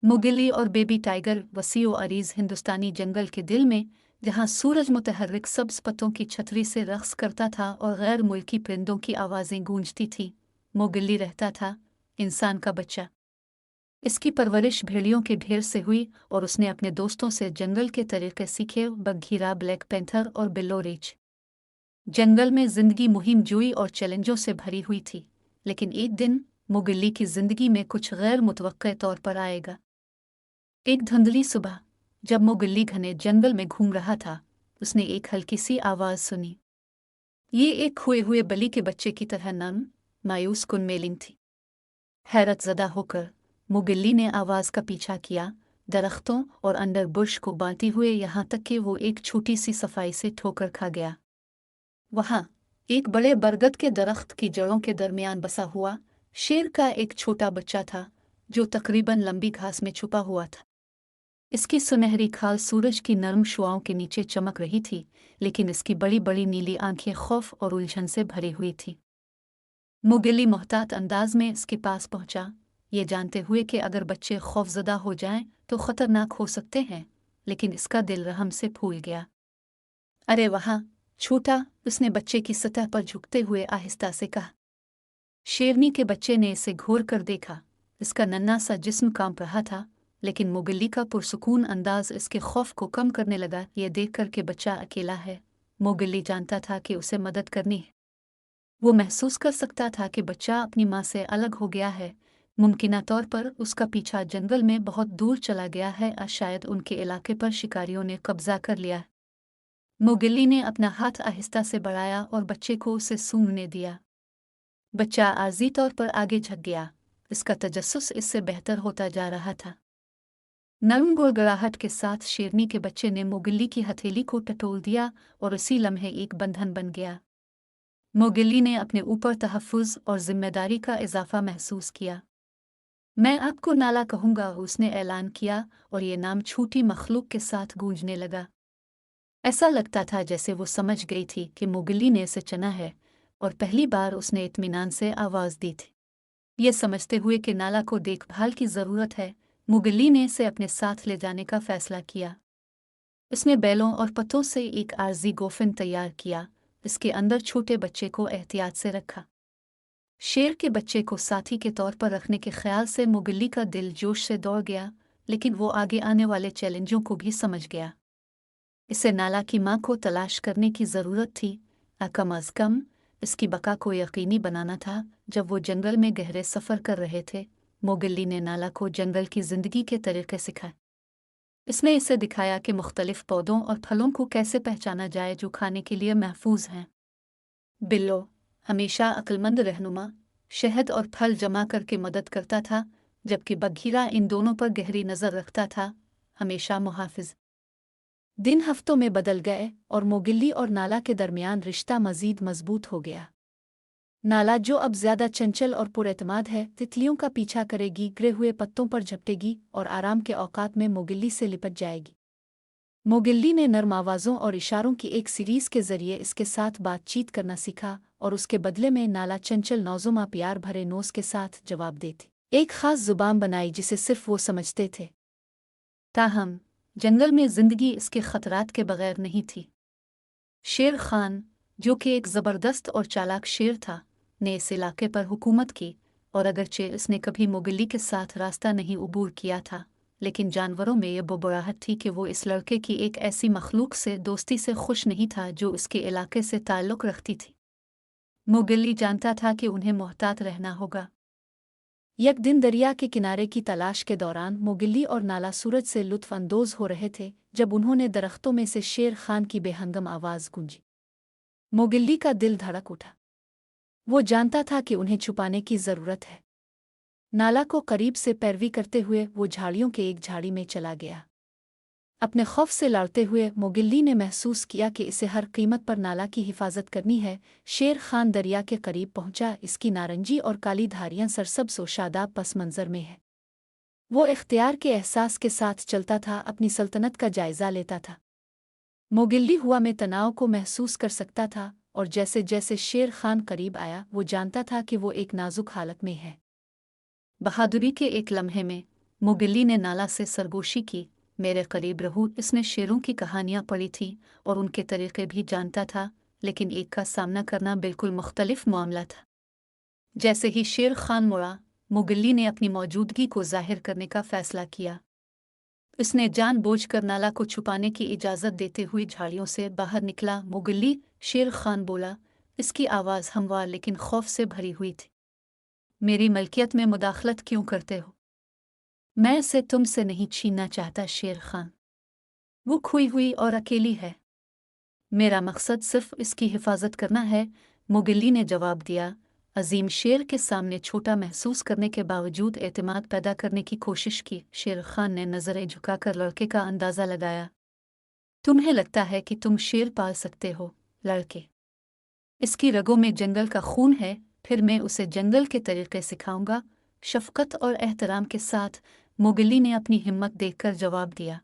मोगिली और baby tiger वसीओ Areej हिंदुस्तानी जंगल के दिल में, जहां सूरज मुतहर्रिक सब्ज पत्तों की छतरी से रक्स करता था और गैर मुल्की परिंदों की आवाज़ें गूंजती थीं, मोगिली रहता था, इंसान का बच्चा। इसकी परवरिश भेड़ियों के ढेर से हुई और उसने अपने दोस्तों से जंगल के तरीके सीखे, बघीरा, ब्लैक पैंथर और बिल्लो रीछ। जंगल में जिंदगी मुहिम जुई और चैलेंजों से भरी हुई थी, लेकिन एक दिन मोगिली की जिंदगी में कुछ गैर मुतवक्के तौर पर आएगा। एक धुंधली सुबह, जब मोगिली घने जंगल में घूम रहा था, उसने एक हल्की सी आवाज़ सुनी। ये एक खोए हुए बलि के बच्चे की तरह नम, मायूस कुन मेलिंग थी। हैरत ज़दा होकर मोगिली ने आवाज़ का पीछा किया, दरख्तों और अंडर बुश को बांटते हुए, यहाँ तक कि वो एक छोटी सी सफाई से ठोकर खा गया। वहाँ एक बड़े बरगद के दरख्त की जड़ों के दरमियान बसा हुआ शेर का एक छोटा बच्चा था, जो तकरीबन लंबी घास में छुपा हुआ था। इसकी सुनहरी खाल सूरज की नरम शुआओं के नीचे चमक रही थी, लेकिन इसकी बड़ी बड़ी नीली आंखें खौफ और उलझन से भरी हुई थी। मोगिली मोहतात अंदाज में इसके पास पहुंचा, ये जानते हुए कि अगर बच्चे खौफजदा हो जाएं तो खतरनाक हो सकते हैं, लेकिन इसका दिल रहम से फूल गया। अरे वहाँ छूटा, उसने बच्चे की सतह पर झुकते हुए आहिस्ता से कहा। शेरनी के बच्चे ने इसे घूर कर देखा। इसका नन्हा सा जिस्म कांप रहा था, लेकिन मोगिली का पुरसुकून अंदाज इसके खौफ को कम करने लगा। यह देखकर कि बच्चा अकेला है, मोगिली जानता था कि उसे मदद करनी है। वो महसूस कर सकता था कि बच्चा अपनी माँ से अलग हो गया है। मुमकिना तौर पर उसका पीछा जंगल में बहुत दूर चला गया है, और शायद उनके इलाके पर शिकारियों ने कब्जा कर लिया। मोगिली ने अपना हाथ आहिस्ता से बढ़ाया और बच्चे को उसे सूंघने दिया। बच्चा आर्जी तौर पर आगे झक गया। इसका तजस्सुस इससे बेहतर होता जा रहा था। नरम गुड़गड़ाहट के साथ शेरनी के बच्चे ने मोगिली की हथेली को टटोल दिया और उसी लम्हे एक बंधन बन गया। मोगिली ने अपने ऊपर तहफ़्फ़ुज़ और जिम्मेदारी का इजाफा महसूस किया। मैं आपको नाला कहूँगा, उसने ऐलान किया, और ये नाम छोटी मखलूक के साथ गूंजने लगा। ऐसा लगता था जैसे वो समझ गई थी कि मोगिली ने इसे चुना है, और पहली बार उसने इत्मीनान से आवाज़ दी थी। ये समझते हुए कि नाला को देखभाल की ज़रूरत है, मोगिली ने इसे अपने साथ ले जाने का फ़ैसला किया। इसने बैलों और पत्तों से एक आर्जी गोफ़िन तैयार किया, इसके अंदर छोटे बच्चे को एहतियात से रखा। शेर के बच्चे को साथी के तौर पर रखने के ख्याल से मोगिली का दिल जोश से दौड़ गया, लेकिन वो आगे आने वाले चैलेंजों को भी समझ गया। इसे नाला की माँ को तलाश करने की ज़रूरत थी, कम अज़ कम इसकी बका को यकीनी बनाना था। जब वो जंगल में गहरे सफ़र कर रहे थे, मोगिली ने नाला को जंगल की ज़िंदगी के तरीके सिखाए। इसने इसे दिखाया कि मुख्तलिफ पौधों और फलों को कैसे पहचाना जाए जो खाने के लिए महफूज हैं। बिल्लो हमेशा अक्लमंद रहनुमा, शहद और फल जमा करके मदद करता था, जबकि बघीरा इन दोनों पर गहरी नज़र रखता था, हमेशा मुहाफिज। दिन हफ्तों में बदल गए और मोगिली और नाला के दरमियान रिश्ता मज़ीद मजबूत हो गया। नाला, जो अब ज़्यादा चंचल और पुरएतमाद है, तितलियों का पीछा करेगी, गिरे हुए पत्तों पर झपटेगी और आराम के औकात में मोगिली से लिपट जाएगी। मोगिली ने नरम आवाज़ों और इशारों की एक सीरीज़ के ज़रिए इसके साथ बातचीत करना सीखा, और उसके बदले में नाला चंचल नौजुमा प्यार भरे नोज़ के साथ जवाब देती। एक ख़ास ज़ुबान बनाई जिसे सिर्फ वो समझते थे। ताहम जंगल में ज़िंदगी इसके ख़तरात के बगैर नहीं थी। शेर खान, जो कि एक ज़बरदस्त और चालाक शेर था, ने इस इलाके पर हुकूमत की, और अगरचे इसने कभी मोगिली के साथ रास्ता नहीं उबूर किया था, लेकिन जानवरों में यह बुबराहट थी कि वो इस लड़के की एक ऐसी मखलूक से दोस्ती से खुश नहीं था जो इसके इलाके से ताल्लुक़ रखती थी। मोगिली जानता था कि उन्हें मोहतात रहना होगा। एक दिन दरिया के किनारे की तलाश के दौरान मोगिली और नाला सूरज से लुत्फ़ अंदोज़ हो रहे थे, जब उन्होंने दरख्तों में से शेर खान की बेहंगम आवाज़ गूंजी। मोगिली का दिल धड़क उठा। वो जानता था कि उन्हें छुपाने की ज़रूरत है। नाला को करीब से पैरवी करते हुए वो झाड़ियों के एक झाड़ी में चला गया। अपने खौफ से लड़ते हुए मोगिली ने महसूस किया कि इसे हर कीमत पर नाला की हिफाजत करनी है। शेर खान दरिया के करीब पहुंचा। इसकी नारंगी और काली धारियां सरसब्ज़ और शादाब पस मंज़र में है। वो इख्तियार के एहसास के साथ चलता था, अपनी सल्तनत का जायज़ा लेता था। मोगिली हुआ में तनाव को महसूस कर सकता था, और जैसे जैसे शेर खान करीब आया, वो जानता था कि वो एक नाजुक हालत में है। बहादुरी के एक लम्हे में मोगिल्ली ने नाला से सरगोशी की, मेरे करीब रहो। इसने शेरों की कहानियाँ पढ़ी थी और उनके तरीके भी जानता था, लेकिन एक का सामना करना बिल्कुल मुख्तलिफ मामला था। जैसे ही शेर खान मुड़ा, मोगिल्ली ने अपनी मौजूदगी को जाहिर करने का फैसला किया। उसने जानबूझकर नाला को छुपाने की इजाज़त देते हुए झाड़ियों से बाहर निकला। मोगिल्ली, शेर खान बोला, इसकी आवाज़ हमवार लेकिन खौफ से भरी हुई थी। मेरी मलकियत में मुदाखलत क्यों करते हो? मैं इसे तुमसे नहीं छीनना चाहता शेर खान। वो खोई हुई और अकेली है। मेरा मकसद सिर्फ इसकी हिफाजत करना है, मोगिल्ली ने जवाब दिया। अजीम शेर के सामने छोटा महसूस करने के बावजूद एतमाद पैदा करने की कोशिश की। शेर खान ने नज़रें झुकाकर लड़के का अंदाज़ा लगाया। तुम्हें लगता है कि तुम शेर पाल सकते हो, लड़के? इसकी रगों में जंगल का खून है, फिर मैं उसे जंगल के तरीके सिखाऊंगा। शफकत और एहतराम के साथ मोगिल्ली ने अपनी हिम्मत देखकर जवाब दिया।